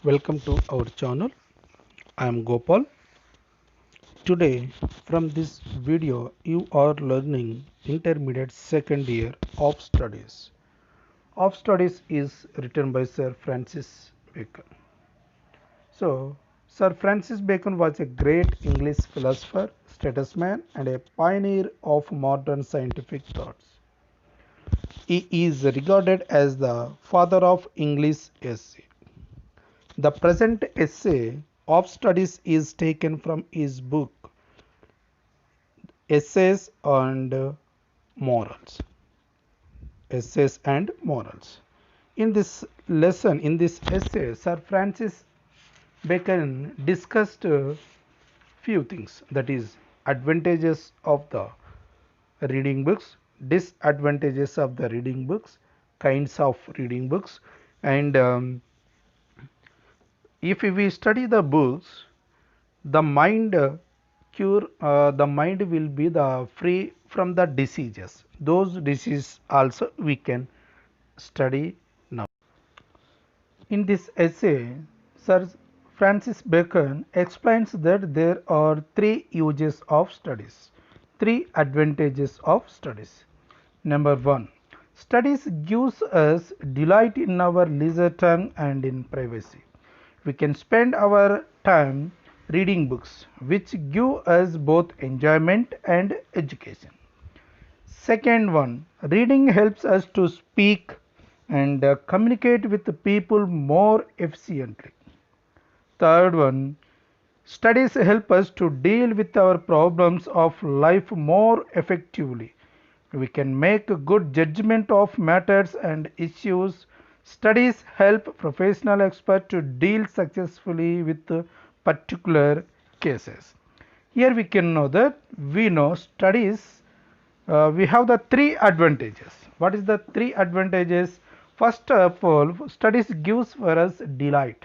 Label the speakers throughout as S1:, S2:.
S1: Welcome to our channel. I am Gopal. Today from this video you are learning intermediate second year of studies. Of studies is written by Sir Francis Bacon. So Sir Francis Bacon was a great English philosopher, statesman and a pioneer of modern scientific thoughts. He is regarded as the father of English essay. The present essay of studies is taken from his book Essays and Morals. Essays and Morals. In this lesson, in this essay, Sir Francis Bacon discussed few things, that is, advantages of the reading books, disadvantages of the reading books, kinds of reading books, and if we study the books, the mind the mind will be the free from the diseases. Those diseases also we can study now. In this essay, Sir Francis Bacon explains that there are three uses of studies, three advantages of studies. Number one, studies gives us delight in our leisure time and in privacy. We can spend our time reading books, which give us both enjoyment and education. Second one, reading helps us to speak and communicate with the people more efficiently. Third one, studies help us to deal with our problems of life more effectively. We can make a good judgment of matters and issues. Studies help professional experts to deal successfully with particular cases. Here we can know that we know studies, we have the three advantages. What is the three advantages? First of all, studies gives for us delight.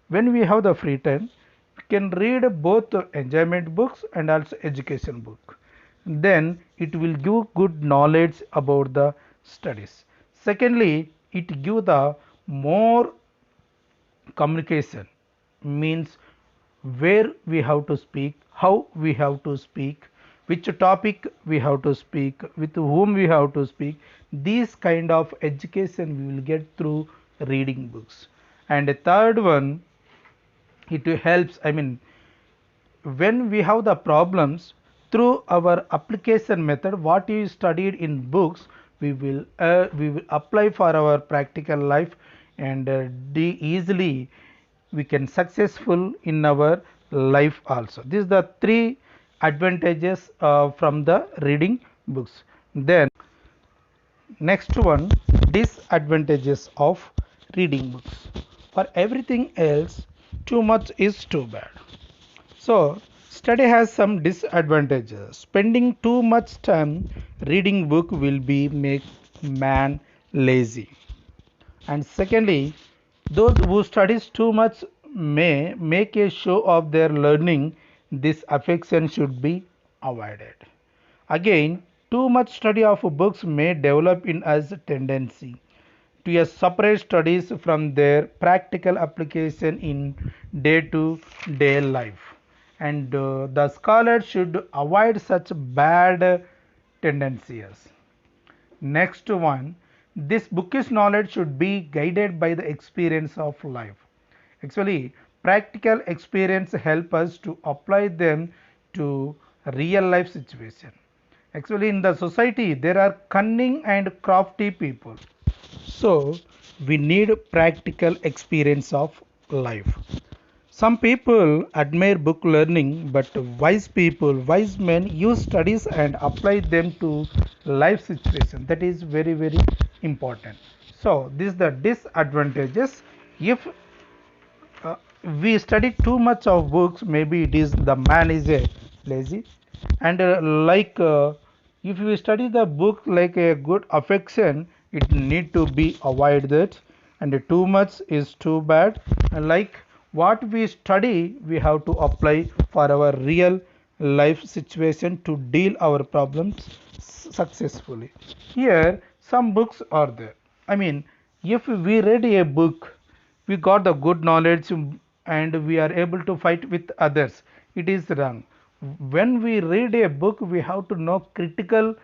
S1: When we have the free time, we can read both enjoyment books and also education book. Then it will give good knowledge about the studies. Secondly, it give the more communication, means where we have to speak, how we have to speak, which topic we have to speak, with whom we have to speak. These kind of education we will get through reading books. And a third one, it helps, when we have the problems, through our application method, what you studied in books, we will apply for our practical life, and easily we can successful in our life also. These are the three advantages from the reading books. Then next one, disadvantages of reading books. For everything else, too much is too bad. So, study has some disadvantages. Spending too much time reading book will be make man lazy. And secondly, those who studies too much may make a show of their learning. This affection should be avoided. Again, too much study of books may develop in us a tendency to separate studies from their practical application in day to day life, and the scholar should avoid such bad tendencies. Next one, this bookish knowledge should be guided by the experience of life. Actually, practical experience help us to apply them to real life situation. Actually, in the society there are cunning and crafty people, so we need practical experience of life. Some people admire book learning, but wise men use studies and apply them to life situation. That is very, very important. So, this is the disadvantages. If we study too much of books, maybe it is the man is a lazy, and if we study the book like a good affection, it need to be avoided, and too much is too bad. And like what we study, we have to apply for our real life situation to deal our problems successfully. Here some books are there. I mean, if we read a book, we got the good knowledge and we are able to fight with others. It is wrong. When we read a book, we have to know critical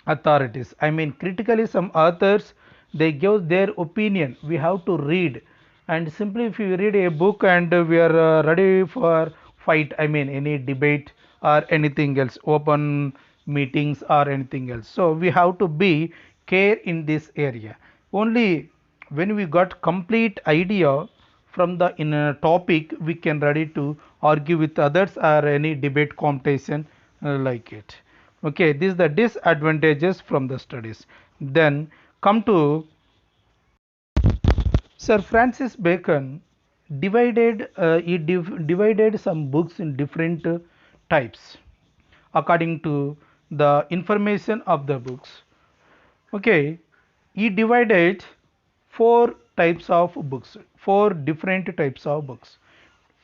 S1: authorities. I mean, critically, some authors they give their opinion. We have to read, and simply if you read a book and we are ready for fight, I mean, any debate or anything else, open meetings or anything else. So we have to be care in this area. Only when we got complete idea from the in a topic, we can ready to argue with others or any debate competition like it. Okay, these are the disadvantages from the studies. Then come to Sir Francis Bacon divided some books in different types according to the information of the books. Okay, he divided four types of books, four different types of books.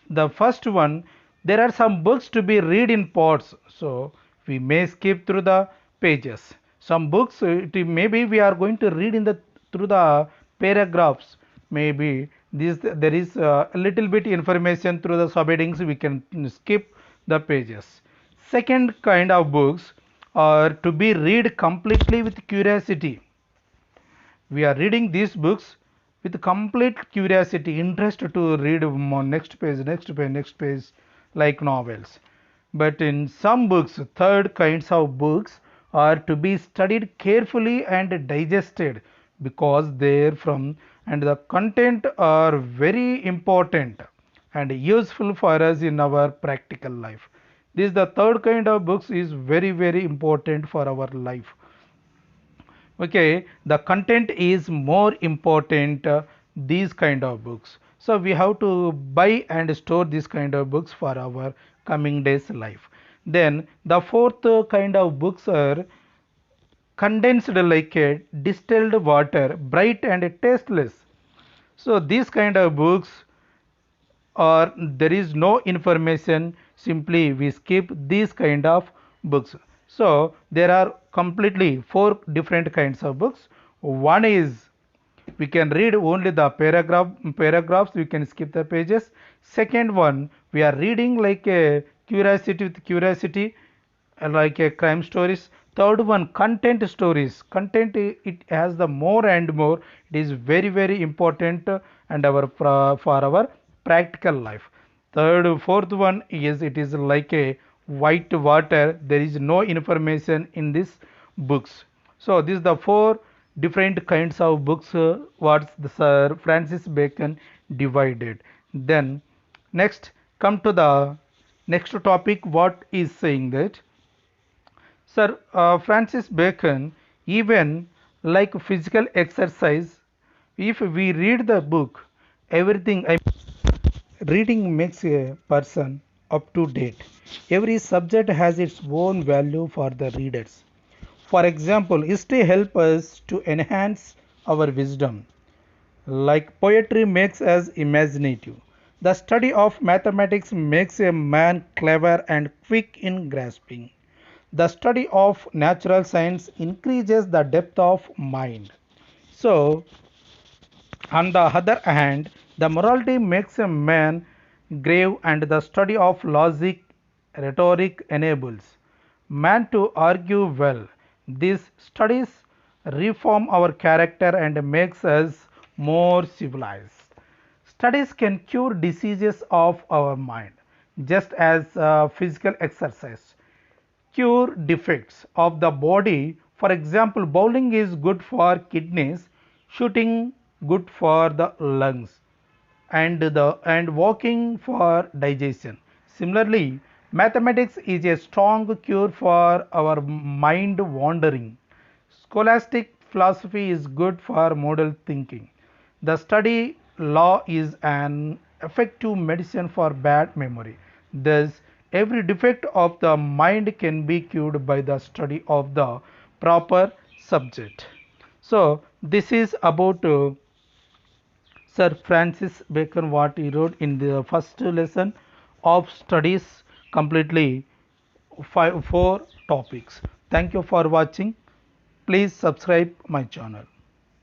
S1: The first one, there are some books to be read in parts, so we may skip through the pages. Some books, maybe we are going to read in the through the paragraphs. Maybe this there is a little bit information through the subheadings. We can skip the pages. Second kind of books are to be read completely with curiosity. We are reading these books with complete curiosity, interest to read next page, next page, next page, like novels. But in some books, third kinds of books are to be studied carefully and digested because therefrom and the content are very important and useful for us in our practical life. This the third kind of books is very important for our life. Okay, the content is more important these kind of books, so we have to buy and store this kind of books for our coming days life. Then the fourth kind of books are condensed like a distilled water, bright and tasteless. So these kind of books or there is no information, simply we skip these kind of books. So there are completely four different kinds of books. One is we can read only the paragraphs, we can skip the pages. Second one, we are reading like a curiosity with curiosity, like a crime stories. Third one, content stories. Content it has the more and more, it is very important and our for our practical life. Third fourth one is it is like a white water, there is no information in these books. So these are the four different kinds of books what the Sir Francis Bacon divided. Then next come to the next topic, what is saying that Sir Francis Bacon even like physical exercise, if we read the book, everything reading makes a person up to date. Every subject has its own value for the readers. For example, history helps us to enhance our wisdom. Like poetry makes us imaginative. The study of mathematics makes a man clever and quick in grasping. The study of natural science increases the depth of mind. So, on the other hand, the morality makes a man grave, and the study of logic, rhetoric enables man to argue well. These studies reform our character and makes us more civilized. Studies can cure diseases of our mind, just as physical exercise cure defects of the body. For example, bowling is good for kidneys, shooting good for the lungs, and walking for digestion. Similarly, mathematics is a strong cure for our mind wandering. Scholastic philosophy is good for model thinking. The study law is an effective medicine for bad memory. Thus, every defect of the mind can be cured by the study of the proper subject. So, this is about Sir Francis Bacon, what he wrote in the first lesson of studies, completely four topics. Thank you for watching. Please subscribe my channel.